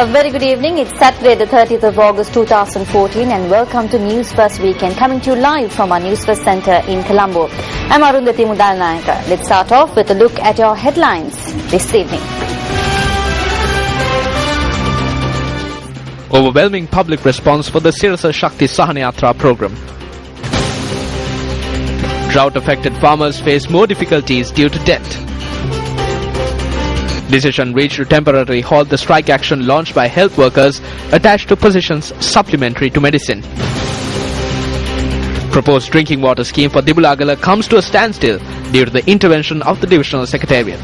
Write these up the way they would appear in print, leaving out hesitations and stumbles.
A very good evening. It's Saturday, the 30th of August 2014, and welcome to Newsfirst Weekend, coming to you live from our Newsfirst Centre in Colombo. I'm Arundhati Mudalnayaka. Let's start off with a look at your headlines this evening. Overwhelming public response for the Sirasa Shakti Sahanayatra program. Drought-affected farmers face more difficulties due to debt. Decision reached to temporarily halt the strike action launched by health workers attached to positions supplementary to medicine. Proposed drinking water scheme for Dibulagala comes to a standstill due to the intervention of the Divisional Secretariat.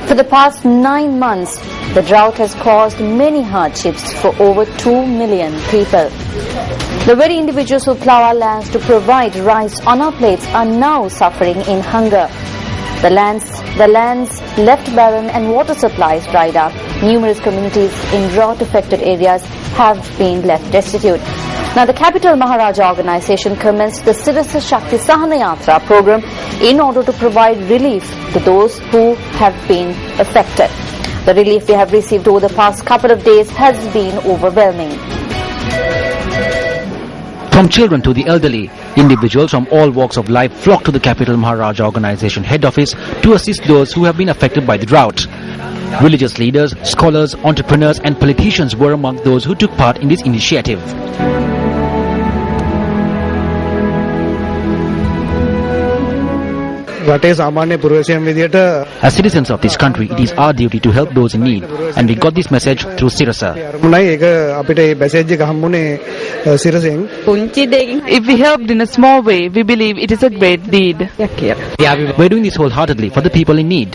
For the past 9 months, the drought has caused many hardships for over 2 million people. The very individuals who plough our lands to provide rice on our plates are now suffering in hunger. The lands left barren and water supplies dried up. Numerous communities in drought-affected areas have been left destitute. Now, the Capital Maharaja organization commenced the Sirasa Shakti Sahanayatra program in order to provide relief to those who have been affected. The relief we have received over the past couple of days has been overwhelming. From children to the elderly, individuals from all walks of life flock to the Capital Maharaja organization head office to assist those who have been affected by the drought. Religious leaders, scholars, entrepreneurs and politicians were among those who took part in this initiative. As citizens of this country, it is our duty to help those in need, and we got this message through Sirasa. If we helped in a small way, we believe it is a great deed. We're doing this wholeheartedly for the people in need.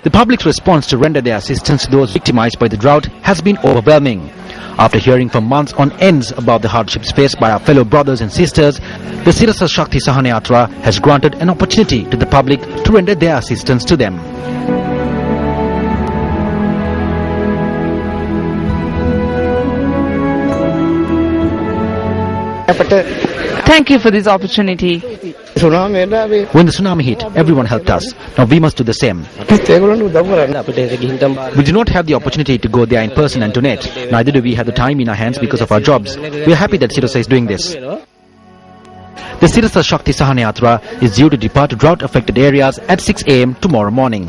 The public's response to render their assistance to those victimized by the drought has been overwhelming. After hearing for months on ends about the hardships faced by our fellow brothers and sisters, the Sirasa Shakti Sahanayatra has granted an opportunity to the public to render their assistance to them. Thank you for this opportunity. When the tsunami hit, everyone helped us. Now we must do the same. We do not have the opportunity to go there in person and donate. Neither do we have the time in our hands because of our jobs. We are happy that Sirasa is doing this. The Sirasa Shakti Sahanayatra is due to depart to drought-affected areas at 6 a.m. tomorrow morning.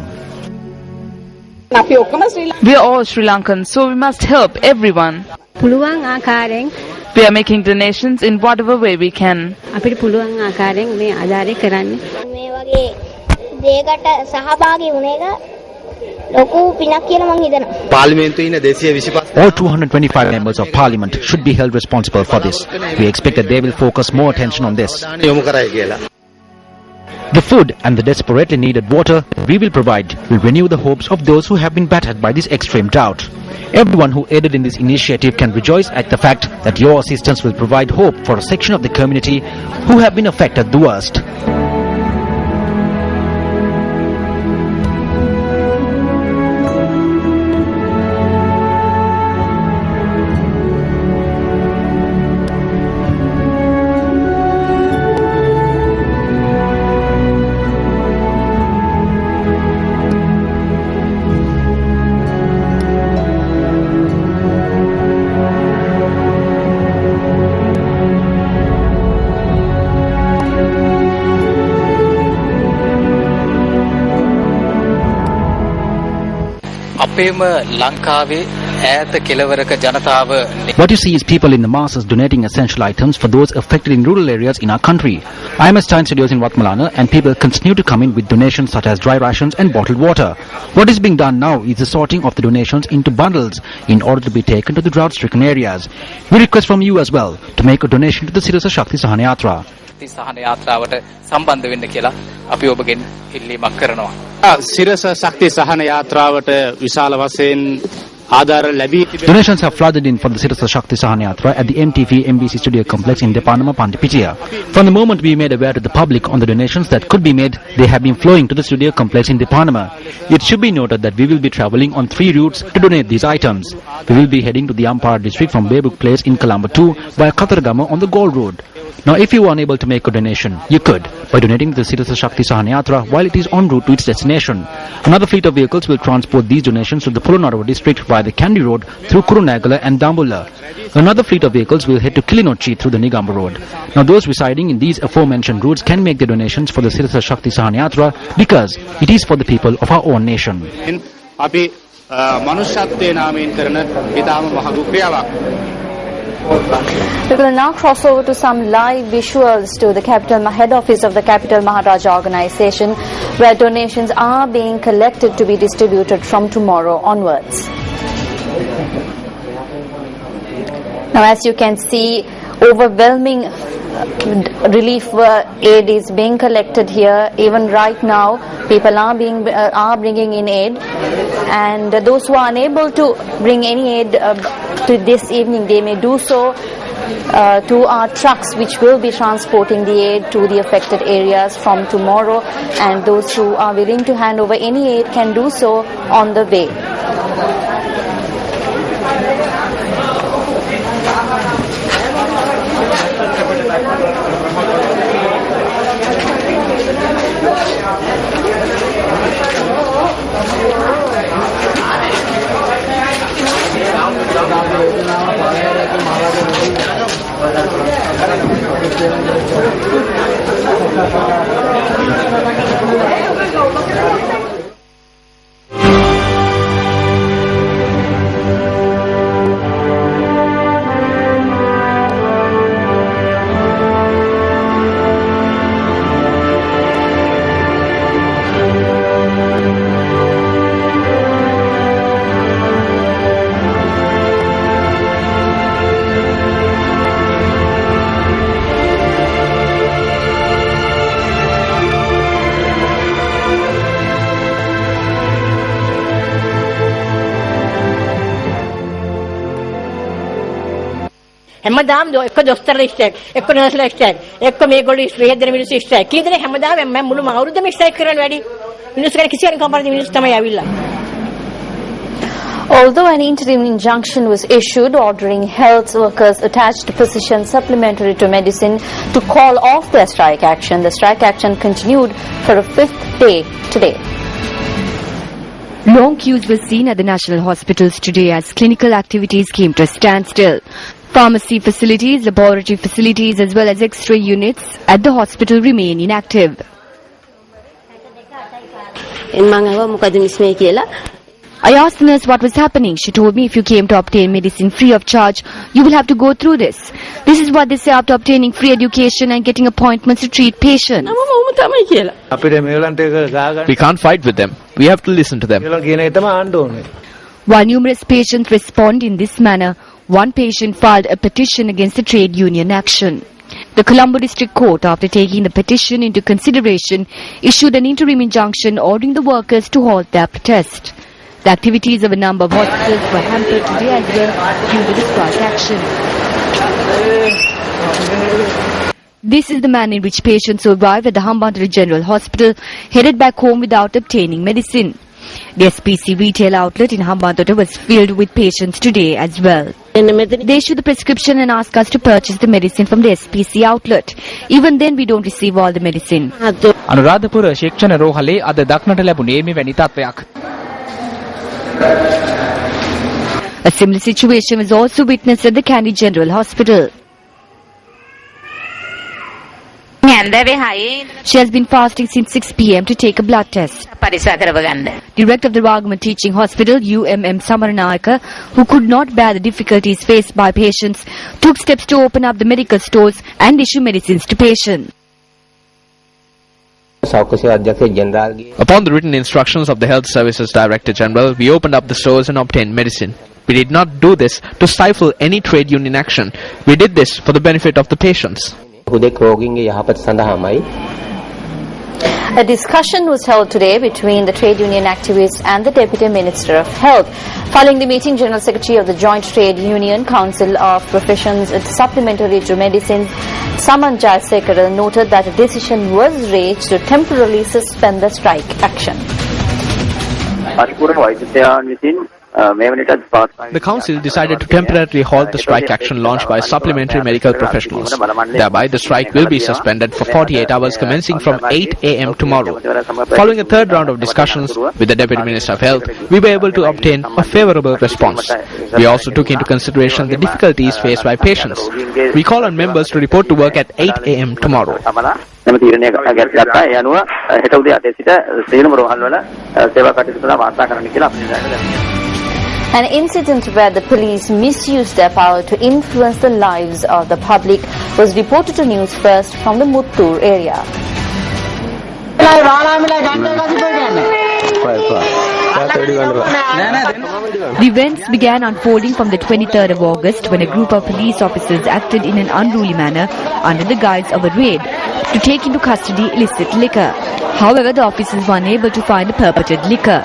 We are all Sri Lankans, so we must help everyone. We are making donations in whatever way we can. All 225 members of parliament should be held responsible for this. We expect that they will focus more attention on this. The food and the desperately needed water we will provide will renew the hopes of those who have been battered by this extreme drought. Everyone who aided in this initiative can rejoice at the fact that your assistance will provide hope for a section of the community who have been affected the worst. What you see is people in the masses donating essential items for those affected in rural areas in our country. I am at Stein Studios in Watmalana, and people continue to come in with donations such as dry rations and bottled water. What is being done now is the sorting of the donations into bundles in order to be taken to the drought-stricken areas. We request from you as well to make a donation to the Sirasa Shakti Sahanayatra. Sirasa Shakti Sahanayatrawata විශාල වශයෙන් Donations have flooded in for the Siddhasa Shakti Sahanayatra at the MTV MBC Studio Complex in Depanama, Pandipitiya. From the moment we made aware to the public on the donations that could be made, they have been flowing to the Studio Complex in Depanama. It should be noted that we will be travelling on 3 routes to donate these items. We will be heading to the Ampara district from Bebuk Place in Colombo 2 via Kataragama on the Gold Road. Now, if you are unable to make a donation, you could by donating to the Siddhasa Shakti Sahanayatra while it is en route to its destination. Another fleet of vehicles will transport these donations to the Polonnaruwa district via the Kandy Road through Kurunegala and Dambulla. Another fleet of vehicles will head to Kilinochi through the Nigamba Road. Now, those residing in these aforementioned routes can make their donations for the Siddhasa Shakti Sahanayatra because it is for the people of our own nation. We will now cross over to some live visuals to the capital head office of the Capital Maharaja organization, where donations are being collected to be distributed from tomorrow onwards. Now, as you can see, overwhelming relief aid is being collected here. Even right now, people are bringing in aid, and those who are unable to bring any aid to this evening, they may do so to our trucks, which will be transporting the aid to the affected areas from tomorrow, and those who are willing to hand over any aid can do so on the way. හැමදාම එක්ක දොස්තරලා strike එක්ක නර්ස්ලා strike එක්ක මේගොල්ලෝ strike දෙන මිනිස්සු strike කීදෙනෙක් හැමදාම මම මුළු අවුරුද්දම ස්ට්‍රයික් කරන්න වැඩි මිනිස්සු ගැන කිසි කෙනෙක් කම්පැනි මිනිස්සු තමයි ආවිල්ලා. Although an interim injunction was issued ordering health workers attached to physicians supplementary to medicine to call off their strike action, the strike action continued for a 5th day today. Long queues were seen at the national hospitals today as clinical activities came to a standstill. Pharmacy facilities, laboratory facilities as well as X-ray units at the hospital remain inactive. I asked the nurse what was happening. She told me if you came to obtain medicine free of charge, you will have to go through this. This is what they say after obtaining free education and getting appointments to treat patients. We can't fight with them. We have to listen to them. While numerous patients respond in this manner, one patient filed a petition against the trade union action. The Colombo District Court, after taking the petition into consideration, issued an interim injunction ordering the workers to halt their protest. The activities of a number of hospitals were hampered today as well due to the strike action. This is the manner in which patients who arrived at the Hambantota General Hospital headed back home without obtaining medicine. The SPC retail outlet in Hambantota was filled with patients today as well. They issued the prescription and asked us to purchase the medicine from the SPC outlet. Even then we don't receive all the medicine. Anuradhapura ශික්ෂණ රෝහලේ අද දක්නට ලැබුණේ මෙවැනි තත්ත්වයක්. A similar situation was also witnessed at the Kandy General Hospital. She has been fasting since 6 p.m. to take a blood test. Director of the Ragaman Teaching Hospital, UMM Samaranayaka, who could not bear the difficulties faced by patients, took steps to open up the medical stores and issue medicines to patients. Upon the written instructions of the Health Services Director General, we opened up the stores and obtained medicine. We did not do this to stifle any trade union action. We did this for the benefit of the patients. A discussion was held today between the trade union activists and the Deputy Minister of Health. Following the meeting, General Secretary of the Joint Trade Union Council of Professions Supplementary to Medicine, Saman Jayasekara, noted that a decision was reached to temporarily suspend the strike action. The council decided to temporarily halt the strike action launched by supplementary medical professionals. Thereby, the strike will be suspended for 48 hours commencing from 8 a.m. tomorrow. Following a third round of discussions with the Deputy Minister of Health, we were able to obtain a favourable response. We also took into consideration the difficulties faced by patients. We call on members to report to work at 8 a.m. tomorrow. An incident where the police misused their power to influence the lives of the public was reported to Newsfirst from the Muttur area. The events began unfolding from the 23rd of August when a group of police officers acted in an unruly manner under the guise of a raid to take into custody illicit liquor. However, the officers were unable to find the purported liquor.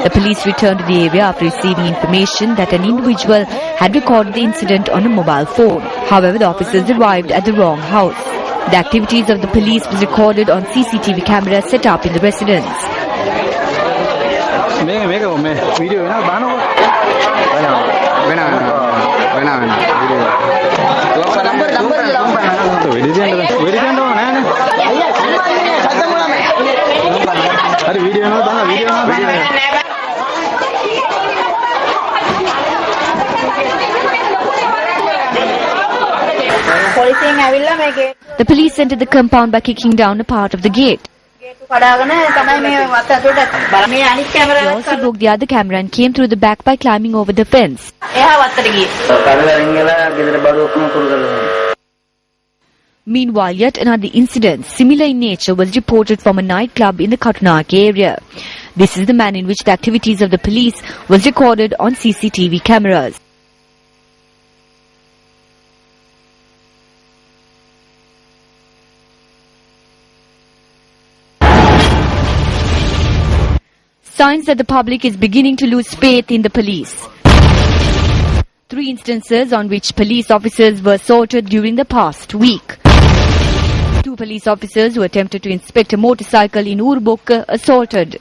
The police returned to the area after receiving information that an individual had recorded the incident on a mobile phone. However, the officers arrived at the wrong house. The activities of the police was recorded on CCTV cameras set up in the residence. The police entered the compound by kicking down a part of the gate. They also broke the other camera and came through the back by climbing over the fence. Meanwhile, yet another incident, similar in nature, was reported from a nightclub in the Katunaki area. This is the manner in which the activities of the police was recorded on CCTV cameras. Signs that the public is beginning to lose faith in the police. 3 instances on which police officers were assaulted during the past week. 2 police officers who attempted to inspect a motorcycle in Urbok assaulted.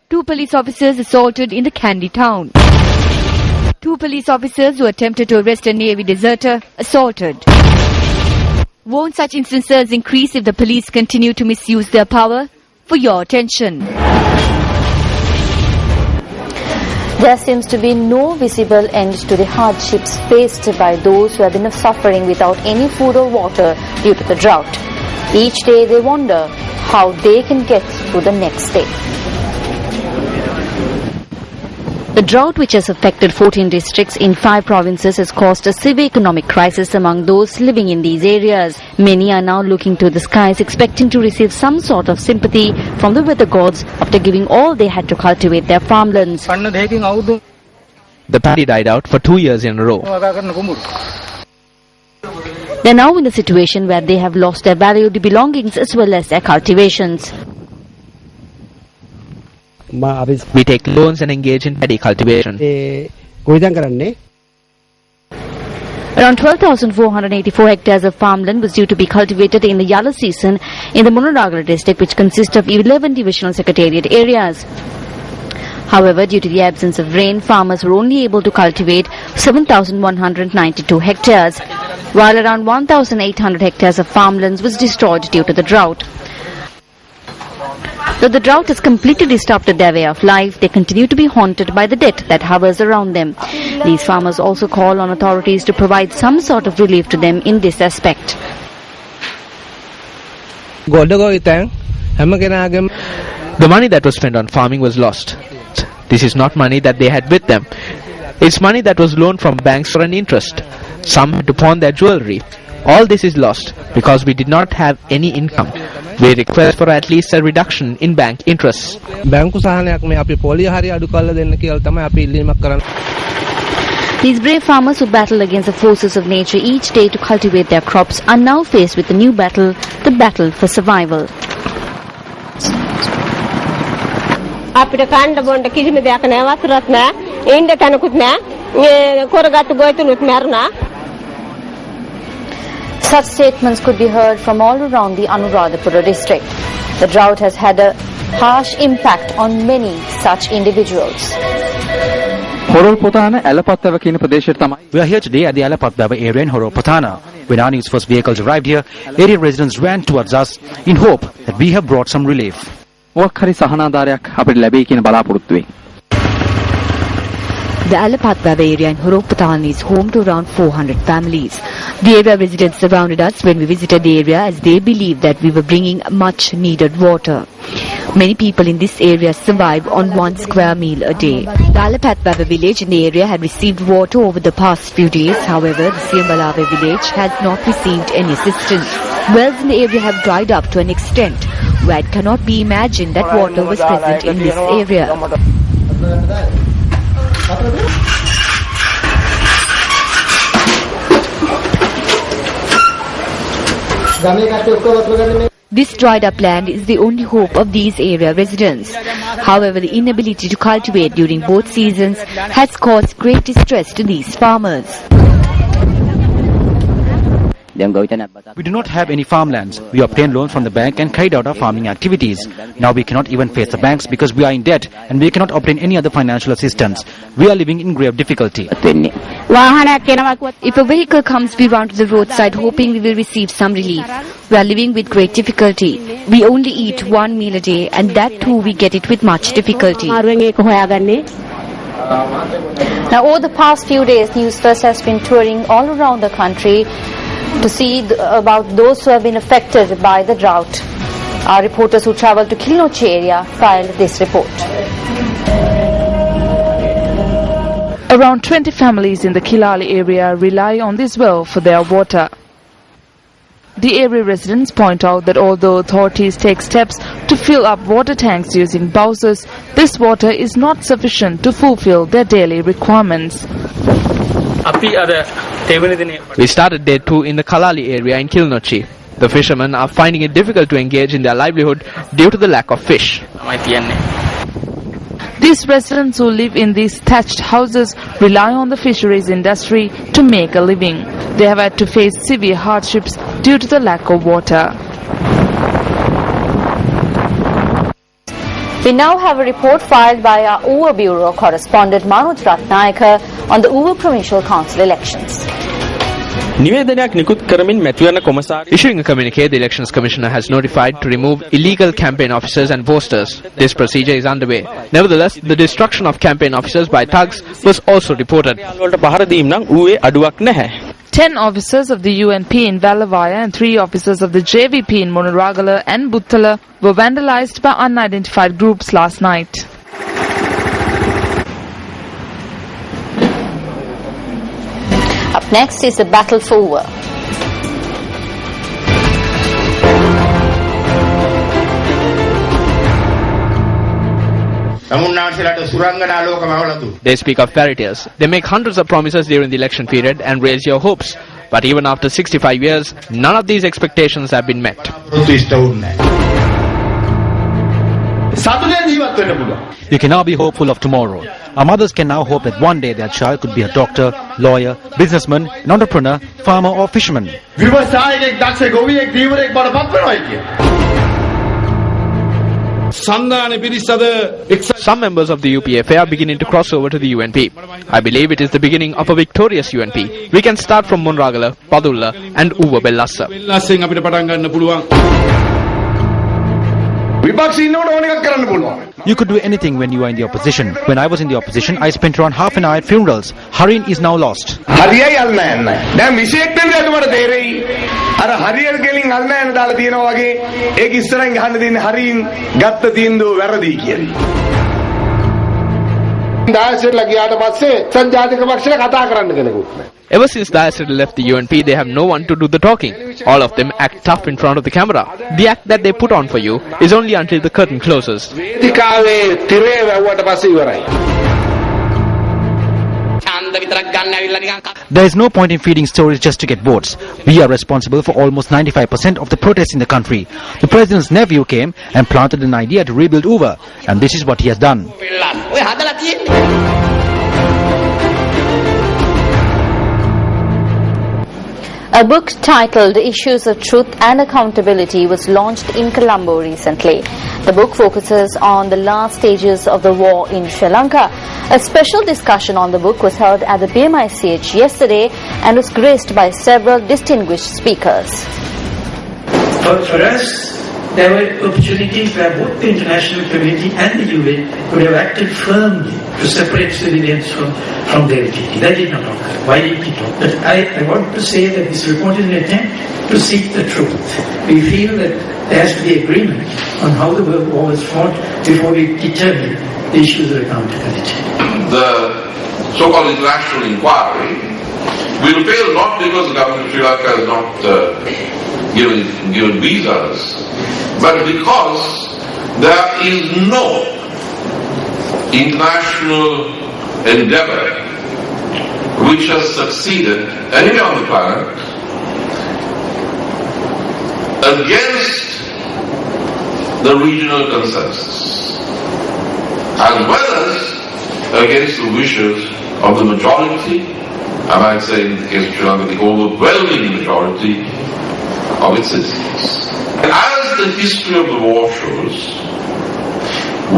2 police officers assaulted in the Kandy town. 2 police officers who attempted to arrest a Navy deserter assaulted. Won't such instances increase if the police continue to misuse their power? For your attention. There seems to be no visible end to the hardships faced by those who have been suffering without any food or water due to the drought. Each day they wonder how they can get through the next day. The drought, which has affected 14 districts in 5 provinces, has caused a severe economic crisis among those living in these areas. Many are now looking to the skies, expecting to receive some sort of sympathy from the weather gods after giving all they had to cultivate their farmlands. The paddy died out for 2 years in a row. They are now in a situation where they have lost their valued belongings as well as their cultivations. We take loans and engage in paddy cultivation. Around 12,484 hectares of farmland was due to be cultivated in the Yala season in the Munadagara district, which consists of 11 divisional secretariat areas. However, due to the absence of rain, farmers were only able to cultivate 7,192 hectares, while around 1,800 hectares of farmlands was destroyed due to the drought. Though the drought has completely disrupted their way of life, they continue to be haunted by the debt that hovers around them. These farmers also call on authorities to provide some sort of relief to them in this aspect. The money that was spent on farming was lost. This is not money that they had with them. It's money that was loaned from banks for an interest. Some had to pawn their jewellery. All this is lost because we did not have any income. We request for at least a reduction in bank interests. These brave farmers who battle against the forces of nature each day to cultivate their crops are now faced with a new battle, the battle for survival. අපිට කන්න බොන්න කිසිම දෙයක් නැහැ වතුරත් නැහැ ඉන්න තැනකුත් නැහැ කොරගත්තු ගොයතුනුත් මැරුණා. Such statements could be heard from all around the Anuradhapura district. The drought has had a harsh impact on many such individuals. We are here today at the Alapatbava area in Horopatana. When our Newsfirst vehicles arrived here, area residents ran towards us in hope that we have brought some relief. The Alapatbava area in Horopatana is home to around 400 families. The area residents surrounded us when we visited the area as they believed that we were bringing much needed water. Many people in this area survive on 1 square meal a day. The Alapatbava village in the area had received water over the past few days. However, the Siambalave village has not received any assistance. Wells in the area have dried up to an extent where it cannot be imagined that water was present in this area. This dried up land is the only hope of these area residents. However, the inability to cultivate during both seasons has caused great distress to these farmers. We do not have any farmlands. We obtained loans from the bank and carried out our farming activities. Now we cannot even face the banks because we are in debt and we cannot obtain any other financial assistance. We are living in grave difficulty. If a vehicle comes, we run to the roadside hoping we will receive some relief. We are living with great difficulty. We only eat 1 meal a day and that too we get it with much difficulty. Now, over the past few days, Newsfirst has been touring all around the country to see about those who have been affected by the drought. Our reporters who travelled to Kilnochi area filed this report. Around 20 families in the Kilali area rely on this well for their water. The area residents point out that although authorities take steps to fill up water tanks using bowsers, this water is not sufficient to fulfill their daily requirements. We started day 2 in the Kalali area in Kilnochi. The fishermen are finding it difficult to engage in their livelihood due to the lack of fish. These residents who live in these thatched houses rely on the fisheries industry to make a living. They have had to face severe hardships due to the lack of water. We now have a report filed by our Uva Bureau correspondent Manoj Ratnayaka on the Uva Provincial Council elections. Issuing a communique, the Elections Commissioner has notified to remove illegal campaign officers and posters. This procedure is underway. Nevertheless, the destruction of campaign officers by thugs was also reported. 10 officers of the UNP in Valavaya and 3 officers of the JVP in Monaragala and Buttala were vandalized by unidentified groups last night. Up next is the battle for Uva. They speak of fairy tales. They make hundreds of promises during the election period and raise your hopes. But even after 65 years, none of these expectations have been met. You can now be hopeful of tomorrow. Our mothers can now hope that one day their child could be a doctor, lawyer, businessman, an entrepreneur, farmer or fisherman. Some members of the UPFA are beginning to cross over to the UNP. I believe it is the beginning of a victorious UNP. We can start from Monragala, Padulla and Uva Bellassa. You could do anything when you are in the opposition. When I was in the opposition, I spent around half an hour at funerals. Harin is now lost. Ever since Diasrid left the UNP, they have no one to do the talking. All of them act tough in front of the camera. The act that they put on for you is only until the curtain closes. There is no point in feeding stories just to get votes. We are responsible for almost 95% of the protests in the country. The president's nephew came and planted an idea to rebuild Uva, and this is what he has done. A book titled Issues of Truth and Accountability was launched in Colombo recently. The book focuses on the last stages of the war in Sri Lanka. A special discussion on the book was held at the BMICH yesterday and was graced by several distinguished speakers. For us, there were opportunities where both the international community and the UN could have acted firmly to separate civilians from their duty. That did not occur. Why did it occur? But I want to say that this report is an attempt to seek the truth. We feel that there has to be agreement on how the war was fought before we determine the issues of accountability. The so-called international inquiry will fail not because the government of Sri Lanka has not given visas, but because there is no international endeavor which has succeeded anywhere on the planet against the regional consensus, as well as against the wishes of the majority, I might say in the case of Sri Lanka, the overwhelming majority of its citizens. And as the history of the war shows,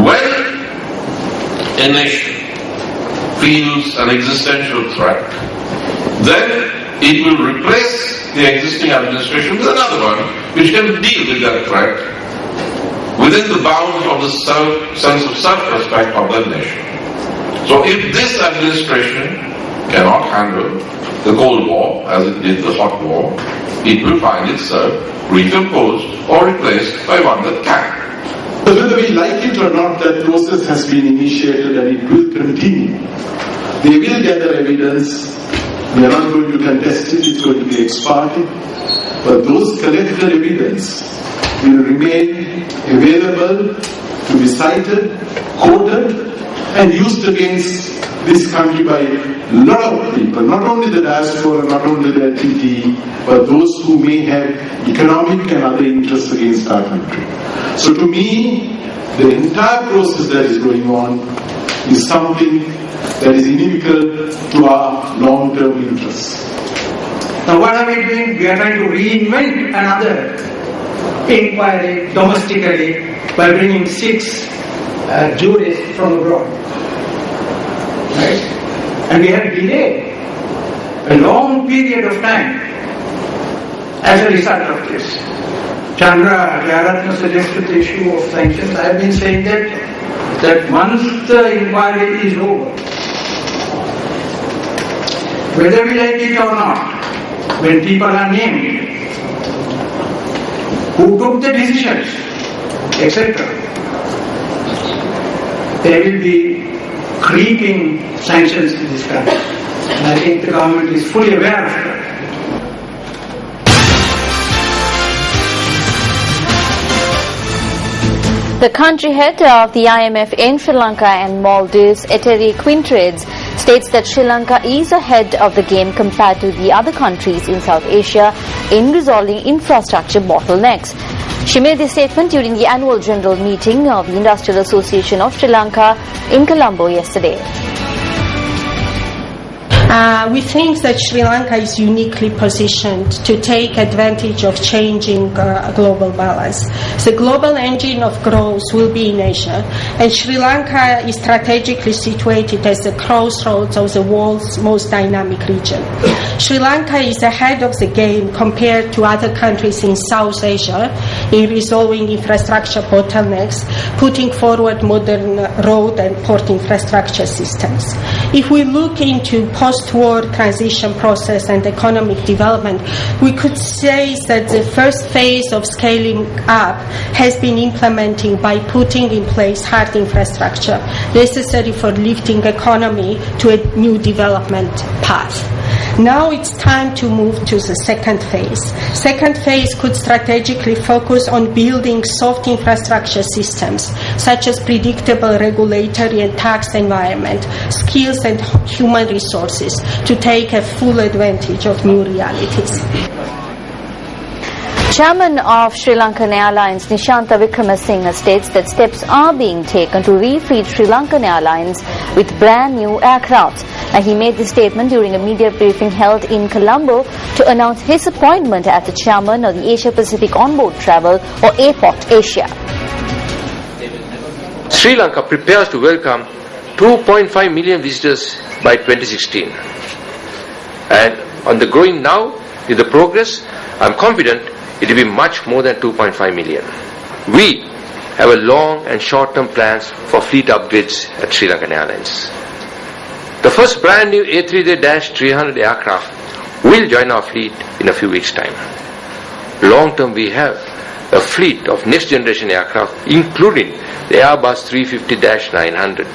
when a nation feels an existential threat, then it will replace the existing administration with another one which can deal with that threat within the bounds of the sense of self-respect of that nation. So if this administration cannot handle the Cold War as it did the Hot War, it will find itself recomposed or replaced by one that can. So whether we like it or not, that process has been initiated and it will continue. They will gather evidence. We are not going to contest it. It's going to be ex parte. But those collected evidence will remain available to be cited, quoted, and used against this country by a lot of people, not only the diaspora, not only the LTT, but those who may have economic and other interests against our country. So to me, the entire process that is going on is something that is inimical to our long-term interests. Now what are we doing? We are trying to reinvent another inquiry domestically by bringing 6 jurists from abroad. Right? And we have delayed a long period of time as a result of this. Chandra Jayarத்ன suggested the issue of sanctions. I have been saying that once the inquiry is over, whether we like it or not, when people are named, who took the decisions, etc., there will be creeping sanctions in this country. And I think the government is fully aware of that. The country head of the IMF in Sri Lanka and Maldives, Eteri Quintrades, states that Sri Lanka is ahead of the game compared to the other countries in South Asia in resolving infrastructure bottlenecks. She made this statement during the annual general meeting of the Industrial Association of Sri Lanka in Colombo yesterday. We think that Sri Lanka is uniquely positioned to take advantage of changing global balance. The global engine of growth will be in Asia, and Sri Lanka is strategically situated as the crossroads of the world's most dynamic region. Sri Lanka is ahead of the game compared to other countries in South Asia in resolving infrastructure bottlenecks, putting forward modern road and port infrastructure systems. If we look into post-war transition process and economic development, we could say that the first phase of scaling up has been implementing by putting in place hard infrastructure necessary for lifting economy to a new development path. Now it's time to move to the second phase. Second phase could strategically focus on building soft infrastructure systems such as predictable regulatory and tax environment, skills and human resources to take a full advantage of new realities. Chairman of Sri Lankan Airlines Nishantha Wickramasinghe states that steps are being taken to refleet Sri Lankan Airlines with brand new aircraft. He made this statement during a media briefing held in Colombo to announce his appointment as the chairman of the Asia Pacific Onboard Travel or APOT Asia. Sri Lanka prepares to welcome 2.5 million visitors by 2016. And on the growing now, with the progress, I'm confident it will be much more than 2.5 million. We have a long and short-term plans for fleet upgrades at Sri Lankan Airlines. The first brand new A330-300 aircraft will join our fleet in a few weeks' time. Long-term, we have a fleet of next-generation aircraft, including the Airbus 350-900,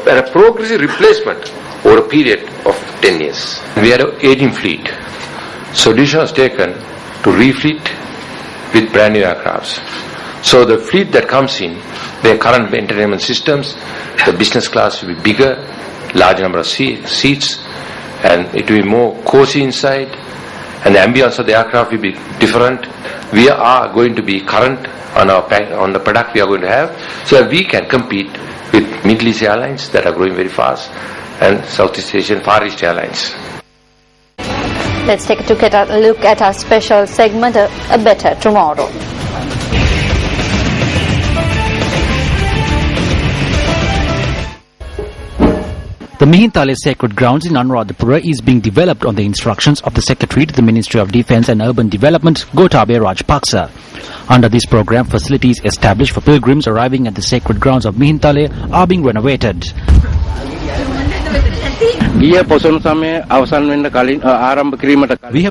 and a progressive replacement over a period of 10 years. We had an aging fleet. Solution was taken to refleet with brand new aircrafts. So the fleet that comes in, their current entertainment systems, the business class will be bigger, large number of seats, and it will be more cozy inside, and the ambience of the aircraft will be different. We are going to be current on the product we are going to have, so that we can compete with Middle East airlines that are growing very fast, and Southeast Asian Far East airlines. Let's take a look at our special segment, A Better Tomorrow. The Mihintale Sacred Grounds in Anuradhapura is being developed on the instructions of the Secretary to the Ministry of Defence and Urban Development, Gotabe Rajapaksa. Under this program, facilities established for pilgrims arriving at the sacred grounds of Mihintale are being renovated. We have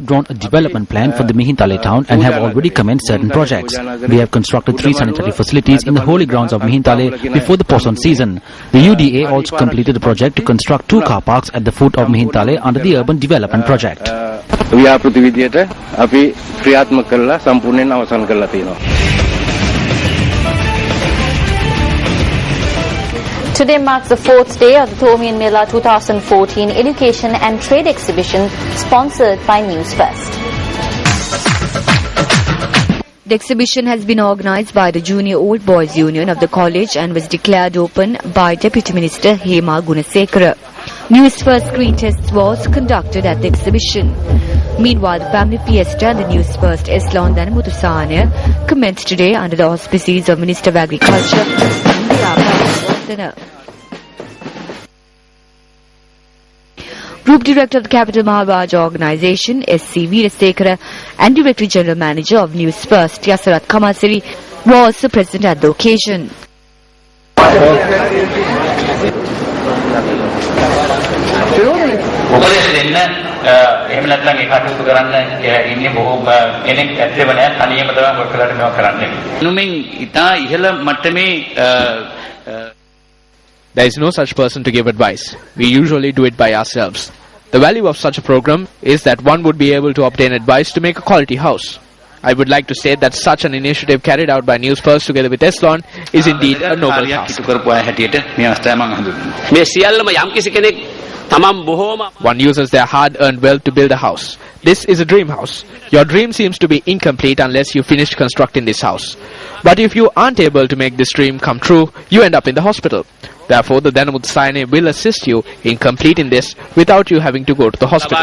drawn a development plan for the Mihintale town and have already commenced certain projects. We have constructed 3 sanitary facilities in the holy grounds of Mihintale before the Poson season. The UDA also completed the project to construct 2 car parks at the foot of Mihintale under the urban development project. Today marks the 4th day of the Thomian Mela 2014 Education and Trade Exhibition sponsored by Newsfirst. The exhibition has been organized by the Junior Old Boys Union of the college and was declared open by Deputy Minister Hema Gunasekara. Newsfirst screen tests was conducted at the exhibition. Meanwhile, the Family Fiesta and the Newsfirst Eslon Danamuthusane commenced today under the auspices of Minister of Agriculture and the Group Director of the Capital Maharaj Organisation, S.C. Veerasekara, and Director General Manager of Newsfirst, Yasarat Kamasiri, was present at the occasion. There is no such person to give advice. We usually do it by ourselves. The value of such a program is that one would be able to obtain advice to make a quality house. I would like to state that such an initiative carried out by Newsfirst together with Eslon is indeed a noble task. One uses their hard-earned wealth to build a house. This is a dream house. Your dream seems to be incomplete unless you finish constructing this house. But if you aren't able to make this dream come true, you end up in the hospital. Therefore, the Danamuthusayane will assist you in completing this without you having to go to the hospital.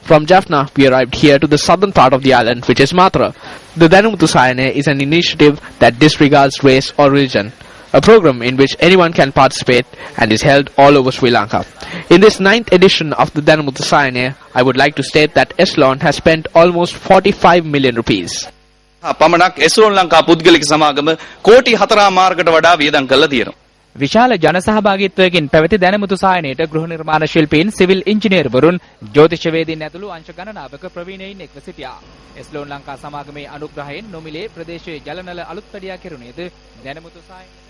From Jaffna, we arrived here to the southern part of the island, which is Matra. The Danamuthusayane is an initiative that disregards race or religion, a program in which anyone can participate and is held all over Sri Lanka. In this 9th edition of the Danamuthusayane, I would like to state that Eslon has spent almost 45 million rupees. විශාල ජනසහභාගීත්වයකින් පැවති දැනුමුතු සායනයට ගෘහ නිර්මාණ ශිල්පීන් civil ඉංජිනේරුවරුන් ජ්‍යොතිෂවේදීන් ඇතුළු අංශ ගණනාවක ප්‍රවීණයින් එක්ව සිටියා. එස්ලෝන් ලංකා සමාගමේ අනුග්‍රහයෙන් නොමිලේ ප්‍රදේශයේ ජලනල අලුත්පැඩියා කෙරුණේද දැනුමුතු සායනයට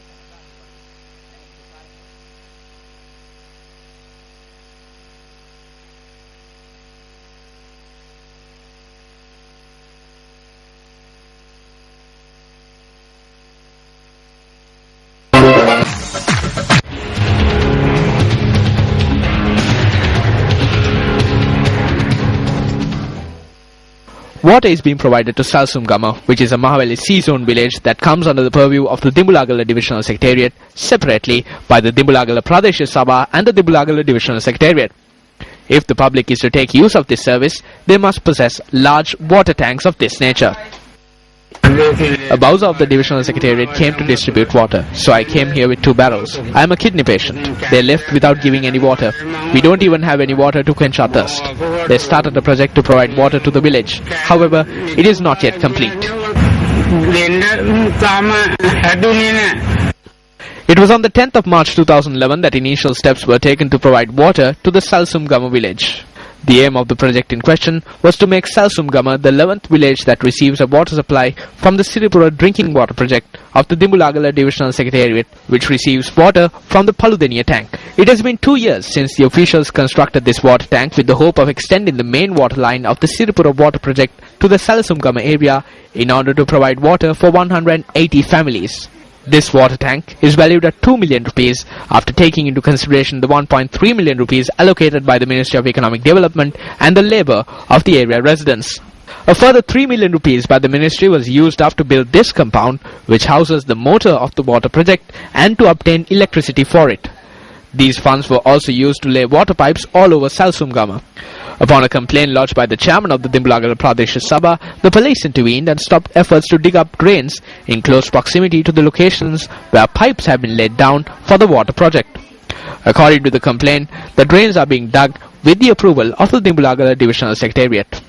Water is being provided to Salsumgama, which is a Mahaveli C-zone village that comes under the purview of the Dimbulagala Divisional Secretariat, separately by the Dimbulagala Pradesh Sabha and the Dimbulagala Divisional Secretariat. If the public is to take use of this service, they must possess large water tanks of this nature. A bowser of the Divisional Secretariat came to distribute water, so I came here with 2 barrels. I am a kidney patient. They left without giving any water. We don't even have any water to quench our thirst. They started a project to provide water to the village. However, it is not yet complete. It was on the 10th of March 2011 that initial steps were taken to provide water to the Salsumgama village. The aim of the project in question was to make Salsumgama the 11th village that receives a water supply from the Siripura drinking water project of the Dimbulagala Divisional Secretariat, which receives water from the Paludeniya tank. It has been 2 years since the officials constructed this water tank with the hope of extending the main water line of the Siripura water project to the Salsumgama area in order to provide water for 180 families. This water tank is valued at 2 million rupees after taking into consideration the 1.3 million rupees allocated by the Ministry of Economic Development and the labour of the area residents. A further 3 million rupees by the ministry was used up to build this compound, which houses the motor of the water project, and to obtain electricity for it. These funds were also used to lay water pipes all over Salsumgama. Upon a complaint lodged by the chairman of the Dimbulagala Pradesh Sabha, the police intervened and stopped efforts to dig up drains in close proximity to the locations where pipes have been laid down for the water project. According to the complaint, the drains are being dug with the approval of the Dimbulagala Divisional Secretariat.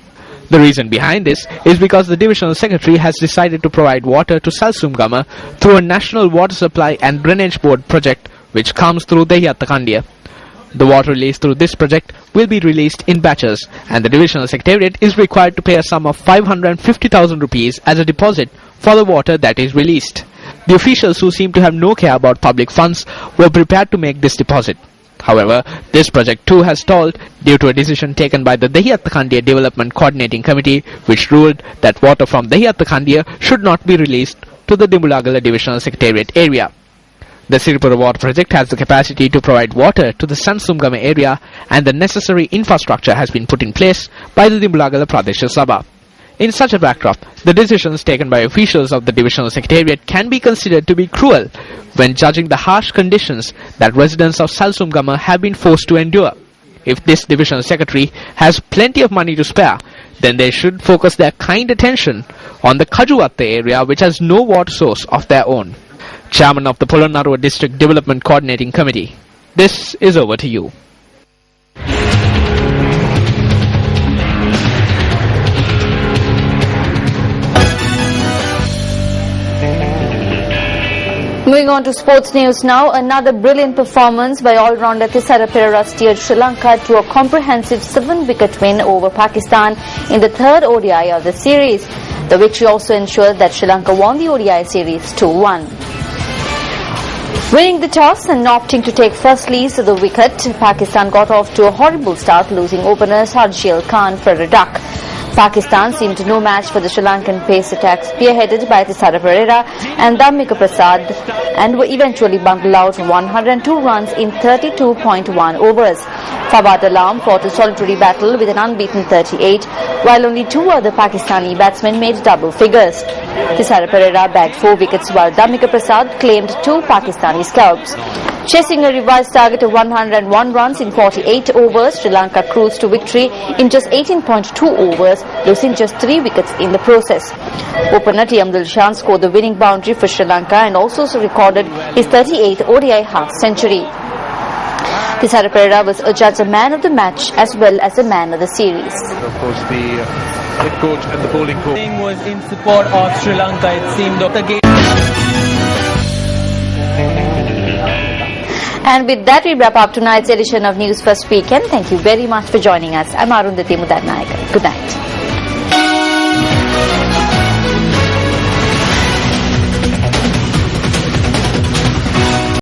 The reason behind this is because the Divisional Secretary has decided to provide water to Salsumgama through a National Water Supply and Drainage Board project which comes through Dehiyattakandia. The water released through this project will be released in batches, and the Divisional Secretariat is required to pay a sum of 550,000 rupees as a deposit for the water that is released. The officials, who seem to have no care about public funds, were prepared to make this deposit. However, this project too has stalled due to a decision taken by the Dehiyattakandia Development Coordinating Committee, which ruled that water from Dehiyattakandia should not be released to the Dimbulagala Divisional Secretariat area. The Siripura water project has the capacity to provide water to the Salsumgama area, and the necessary infrastructure has been put in place by the Dimbulagala Pradesh Sabha. In such a backdrop, the decisions taken by officials of the Divisional Secretariat can be considered to be cruel when judging the harsh conditions that residents of Salsumgama have been forced to endure. If this Divisional Secretary has plenty of money to spare, then they should focus their kind attention on the Kajuwatta area, which has no water source of their own. Chairman of the Polonnaruwa District Development Coordinating Committee, this is over to you. Moving on to sports news now, another brilliant performance by all-rounder Thisara Perera steered Sri Lanka to a comprehensive 7-wicket win over Pakistan in the third ODI of the series. The victory also ensured that Sri Lanka won the ODI series 2-1. Winning the toss and opting to take first lease of the wicket, Pakistan got off to a horrible start, losing openers Harjeel Khan for a duck. Pakistan seemed no match for the Sri Lankan pace attack spearheaded by Thisara Perera and Dhammika Prasad, and were eventually bungled out 102 runs in 32.1 overs. Fawad Alam fought a solitary battle with an unbeaten 38, while only 2 other Pakistani batsmen made double figures. Thisara Perera bagged 4 wickets while Dhammika Prasad claimed 2 Pakistani scalps. Chasing a revised target of 101 runs in 48 overs, Sri Lanka cruised to victory in just 18.2 overs, losing just 3 wickets in the process. Opener T.M. Dilshan scored the winning boundary for Sri Lanka and also recorded his 38th ODI half-century. Thisara Perera was adjudged a man of the match as well as a man of the series. Of course, the head coach and the bowling coach was in support of Sri Lanka. It seemed of the game. And with that, we wrap up tonight's edition of Newsfirst Weekend. Thank you very much for joining us. I'm Arundhati Mudarnayaka. Good night.